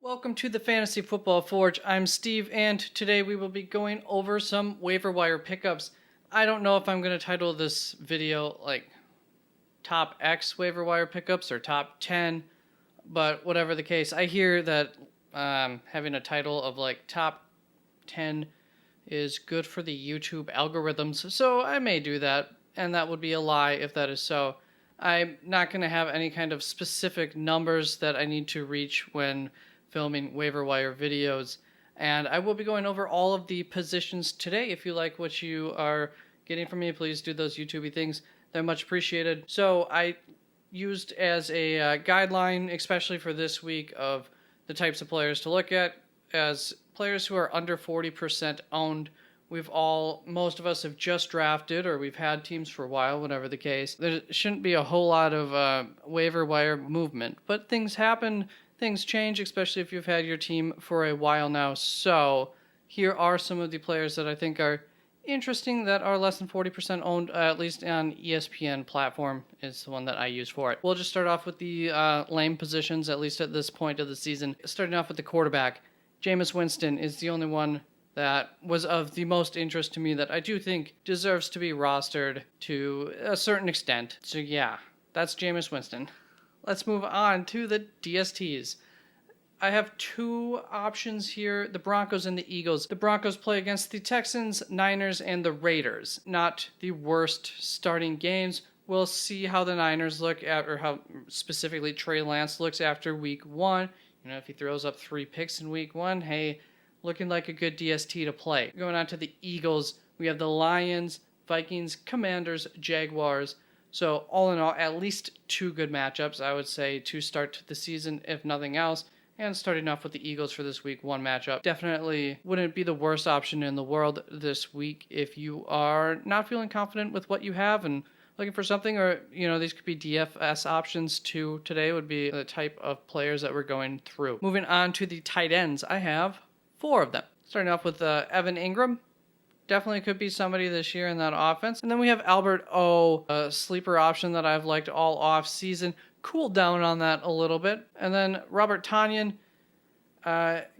Welcome to the Fantasy Football Forge. I'm Steve, and today we will be going over some waiver wire pickups. I don't know if I'm going to title this video like Top X waiver wire pickups or Top 10, but whatever the case, I hear that having a title of like Top 10 is good for the YouTube algorithms, so I may do that, and that would be a lie if that is so. I'm not going to have any kind of specific numbers that I need to reach when filming waiver wire videos, and I will be going over all of the positions today. If you like what you are getting from me, please do those YouTubey things. They're much appreciated. So I used as a guideline, especially for this week, of the types of players to look at as players who are under 40% owned. Most of us have just drafted, or we've had teams for a while, whatever the case. There shouldn't be a whole lot of waiver wire movement, but things happen, things change, especially if you've had your team for a while now. So here are some of the players that I think are interesting that are less than 40% owned, at least on ESPN platform is the one that I use for it. We'll just start off with the lame positions, at least at this point of the season. Starting off with the quarterback, Jameis Winston is the only one that was of the most interest to me that I do think deserves to be rostered to a certain extent. So yeah, that's Jameis Winston. Let's move on to the DSTs. I have two options here, the Broncos and the Eagles. The Broncos play against the Texans, Niners, and the Raiders. Not the worst starting games. We'll see how the Niners look at, or how specifically Trey Lance looks after week one. You know, if he throws up 3 picks in week one, hey, looking like a good DST to play. Going on to the Eagles, we have the Lions, Vikings, Commanders, Jaguars. So all in all, at least 2 good matchups, I would say, to start the season, if nothing else. And starting off with the Eagles for this week 1 matchup. Definitely wouldn't be the worst option in the world this week if you are not feeling confident with what you have and looking for something, or, you know, these could be DFS options too. Today would be the type of players that we're going through. Moving on to the tight ends, I have 4 of them. Starting off with Evan Ingram. Definitely could be somebody this year in that offense. And then we have Albert O, a sleeper option that I've liked all off season. Cooled down on that a little bit. And then Robert Tonyan,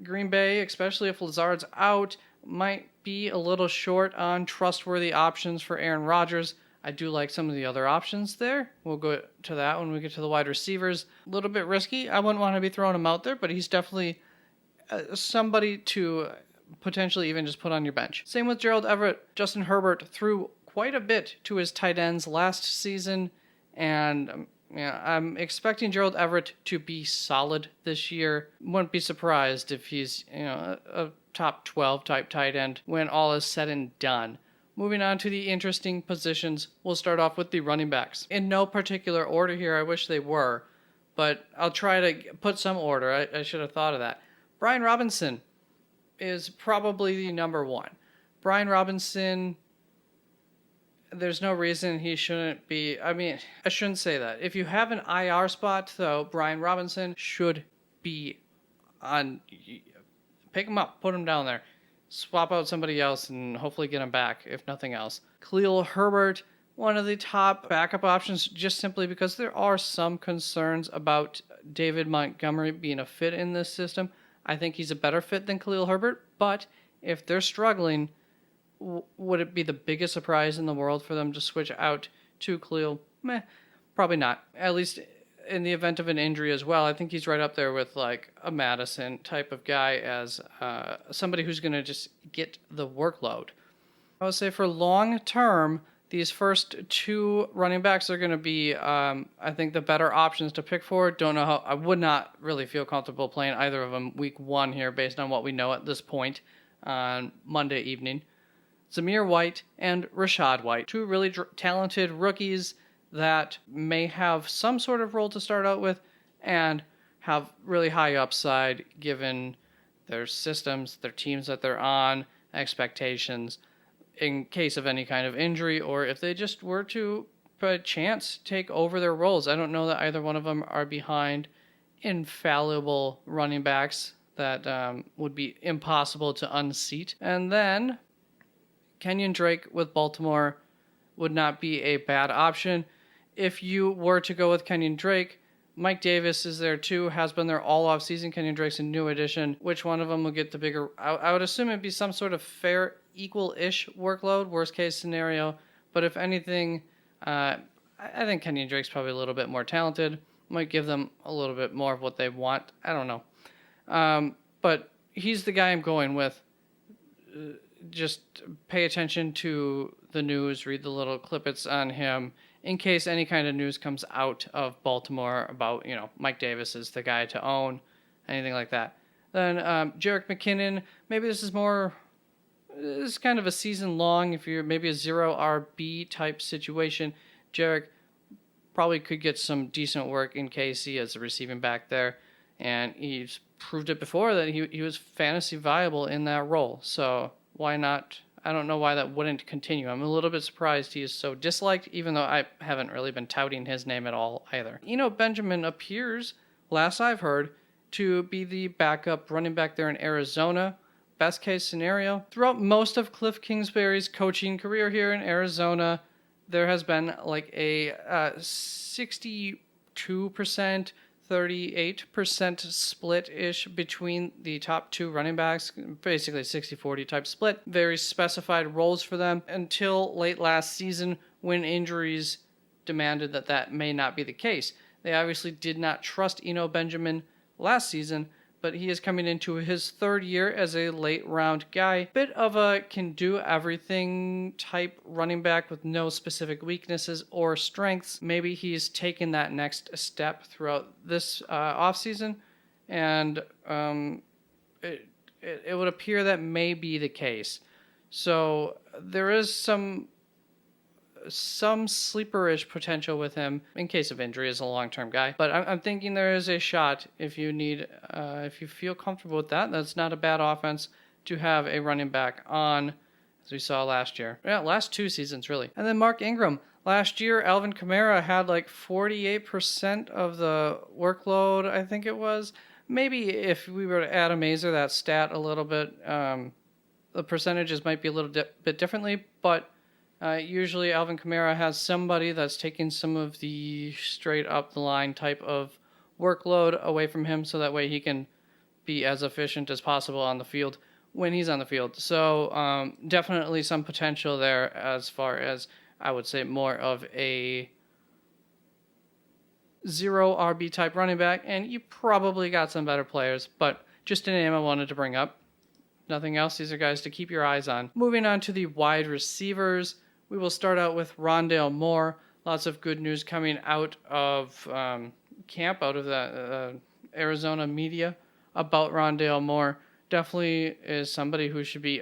Green Bay, especially if Lazard's out, might be a little short on trustworthy options for Aaron Rodgers. I do like some of the other options there. We'll go to that when we get to the wide receivers. A little bit risky. I wouldn't want to be throwing him out there, but he's definitely somebody to potentially even just put on your bench. Same with Gerald Everett. Justin Herbert threw quite a bit to his tight ends last season, and I'm expecting Gerald Everett to be solid this year. Wouldn't be surprised if he's a top 12 type tight end when all is said and done. Moving on to the interesting positions, we'll start off with the running backs. In no particular order here, I wish they were, but I'll try to put some order. I should have thought of that. Brian Robinson is probably the number 1. Brian Robinson, there's no reason he shouldn't be. I mean, I shouldn't say that. If you have an IR spot, though, Brian Robinson should be on. Pick him up, put him down there, swap out somebody else, and hopefully get him back, if nothing else. Khalil Herbert, one of the top backup options, just simply because there are some concerns about David Montgomery being a fit in this system. I think he's a better fit than Khalil Herbert, but if they're struggling, would it be the biggest surprise in the world for them to switch out to Khalil? Probably not. At least in the event of an injury as well. I think he's right up there with like a Madison type of guy as somebody who's going to just get the workload. I would say for long term, these first 2 running backs are going to be, I think, the better options to pick for. Don't know how. I would not really feel comfortable playing either of them week 1 here based on what we know at this point on Monday evening. Zamir White and Rashad White, 2 really talented rookies that may have some sort of role to start out with and have really high upside given their systems, their teams that they're on, expectations, in case of any kind of injury, or if they just were to, by chance, take over their roles. I don't know that either one of them are behind infallible running backs that would be impossible to unseat. And then Kenyon Drake with Baltimore would not be a bad option. If you were to go with Kenyon Drake, Mike Davis is there too, has been there all off season. Kenyon Drake's a new addition. Which one of them will get the bigger? I would assume it'd be some sort of fair, equal-ish workload, worst case scenario. But if anything, I think Kenyon Drake's probably a little bit more talented. Might give them a little bit more of what they want. I don't know. But he's the guy I'm going with. Just pay attention to the news, read the little clippets on him in case any kind of news comes out of Baltimore about, Mike Davis is the guy to own, anything like that. Then Jerick McKinnon, maybe this is kind of a season long. If you're maybe a 0 RB type situation, Jerick probably could get some decent work in KC as a receiving back there. And he's proved it before that he was fantasy viable in that role. So why not? I don't know why that wouldn't continue. I'm a little bit surprised he is so disliked, even though I haven't really been touting his name at all either. Benjamin appears, last I've heard, to be the backup running back there in Arizona. Best case scenario. Throughout most of Cliff Kingsbury's coaching career here in Arizona, there has been like a 62%, 38% split-ish between the top two running backs, basically 60-40 type split. Very specified roles for them until late last season when injuries demanded that may not be the case. They obviously did not trust Benjamin last season, but he is coming into his third year as a late-round guy. Bit of a can-do-everything type running back with no specific weaknesses or strengths. Maybe he's taken that next step throughout this offseason, and it would appear that may be the case. So there is some sleeper-ish potential with him in case of injury as a long-term guy. But I'm thinking there is a shot if you need, if you feel comfortable with that. That's not a bad offense to have a running back on, as we saw last year. Yeah, last 2 seasons, really. And then Mark Ingram. Last year, Alvin Kamara had like 48% of the workload, I think it was. Maybe if we were to atomizer that stat a little bit, the percentages might be a little bit differently, but usually Alvin Kamara has somebody that's taking some of the straight up the line type of workload away from him so that way he can be as efficient as possible on the field when he's on the field. So definitely some potential there as far as, I would say, more of a 0 RB type running back, and you probably got some better players, but just a name I wanted to bring up. Nothing else. These are guys to keep your eyes on. Moving on to the wide receivers. We will start out with Rondale Moore. Lots of good news coming out of camp, out of the Arizona media about Rondale Moore. Definitely is somebody who should be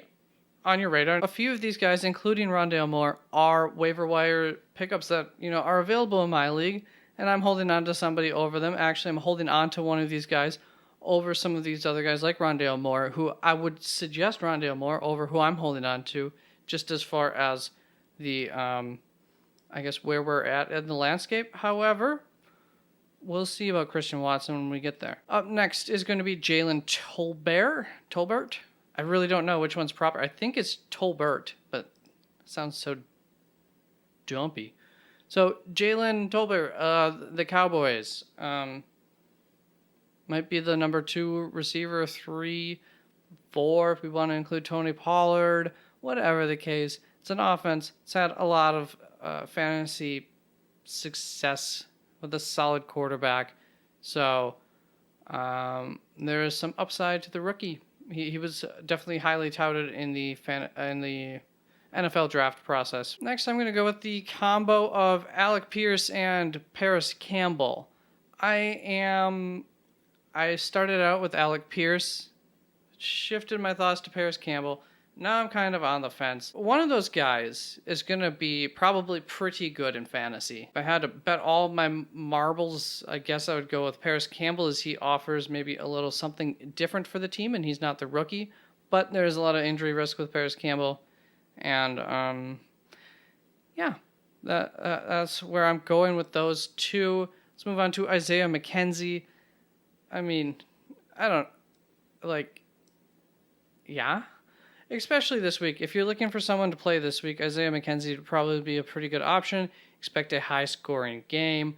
on your radar. A few of these guys, including Rondale Moore, are waiver wire pickups that are available in my league, and I'm holding on to somebody over them. Actually, I'm holding on to one of these guys over some of these other guys like Rondale Moore, who I would suggest Rondale Moore over who I'm holding on to, just as far as the, I guess, where we're at in the landscape. However, we'll see about Christian Watson when we get there. Up next is going to be Jalen Tolbert. I really don't know which one's proper. I think it's Tolbert, but it sounds so dumpy. So Jalen Tolbert, the Cowboys, might be the number 2 receiver, 3, 4, if we want to include Tony Pollard, whatever the case. It's an offense. It's had a lot of fantasy success with a solid quarterback. So there is some upside to the rookie. He was definitely highly touted in the NFL draft process. Next, I'm going to go with the combo of Alec Pierce and Paris Campbell. I started out with Alec Pierce, shifted my thoughts to Paris Campbell. Now I'm kind of on the fence. One of those guys is going to be probably pretty good in fantasy. If I had to bet all my marbles, I guess I would go with Paris Campbell, as he offers maybe a little something different for the team, and he's not the rookie. But there's a lot of injury risk with Paris Campbell. And, that's where I'm going with those two. Let's move on to Isaiah McKenzie. I mean, especially this week. If you're looking for someone to play this week, Isaiah McKenzie would probably be a pretty good option. Expect a high-scoring game.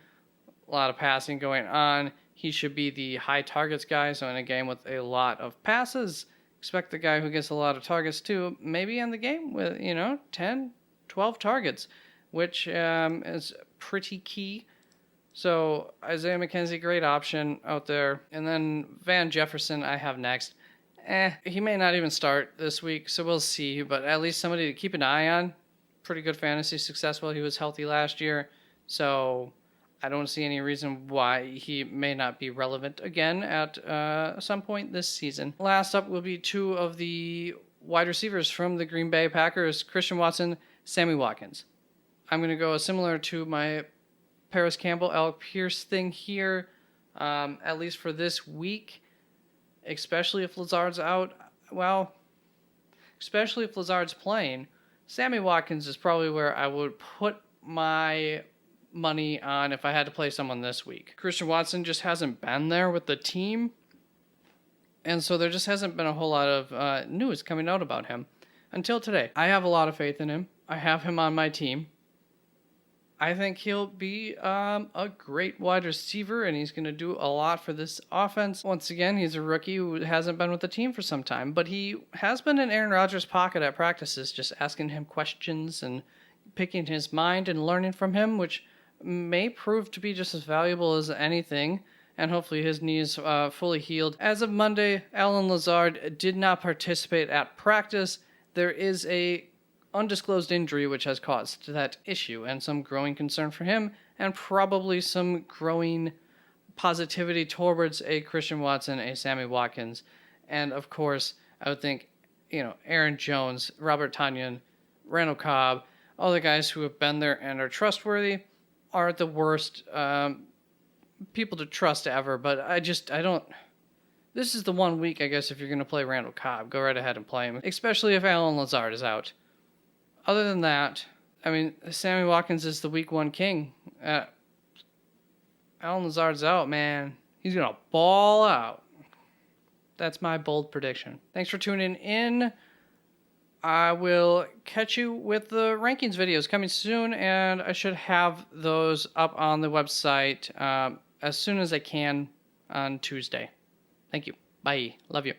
a lot of passing going on. He should be the high targets guy. So in a game with a lot of passes, expect the guy who gets a lot of targets to maybe end the game with, 10, 12 targets, which is pretty key. So Isaiah McKenzie, great option out there. And then Van Jefferson I have next. He may not even start this week, so we'll see. But at least somebody to keep an eye on. Pretty good fantasy success while he was healthy last year. So I don't see any reason why he may not be relevant again at some point this season. Last up will be two of the wide receivers from the Green Bay Packers, Christian Watson, Sammy Watkins. I'm going to go similar to my Paris Campbell, Alec Pierce thing here, at least for this week, especially if Lazard's out. Well, especially if Lazard's playing, Sammy Watkins is probably where I would put my money on if I had to play someone this week. Christian Watson just hasn't been there with the team, and so there just hasn't been a whole lot of news coming out about him until today. I have a lot of faith in him. I have him on my team. I think he'll be a great wide receiver, and he's going to do a lot for this offense. Once again, he's a rookie who hasn't been with the team for some time, but he has been in Aaron Rodgers' pocket at practices, just asking him questions and picking his mind and learning from him, which may prove to be just as valuable as anything, and hopefully his knee is fully healed. As of Monday, Allen Lazard did not participate at practice. There is a undisclosed injury which has caused that issue and some growing concern for him, and probably some growing positivity towards a Christian Watson, a Sammy Watkins, and of course I would think Aaron Jones, Robert Tonyan, Randall Cobb, all the guys who have been there and are trustworthy are the worst people to trust ever. But I don't. This is the 1 week, I guess, if you're going to play Randall Cobb, go right ahead and play him, especially if Allen Lazard is out. Other than that, I mean, Sammy Watkins is the week 1 king. Allen Lazard's out, man. He's going to ball out. That's my bold prediction. Thanks for tuning in. I will catch you with the rankings videos coming soon, and I should have those up on the website as soon as I can on Tuesday. Thank you. Bye. Love you.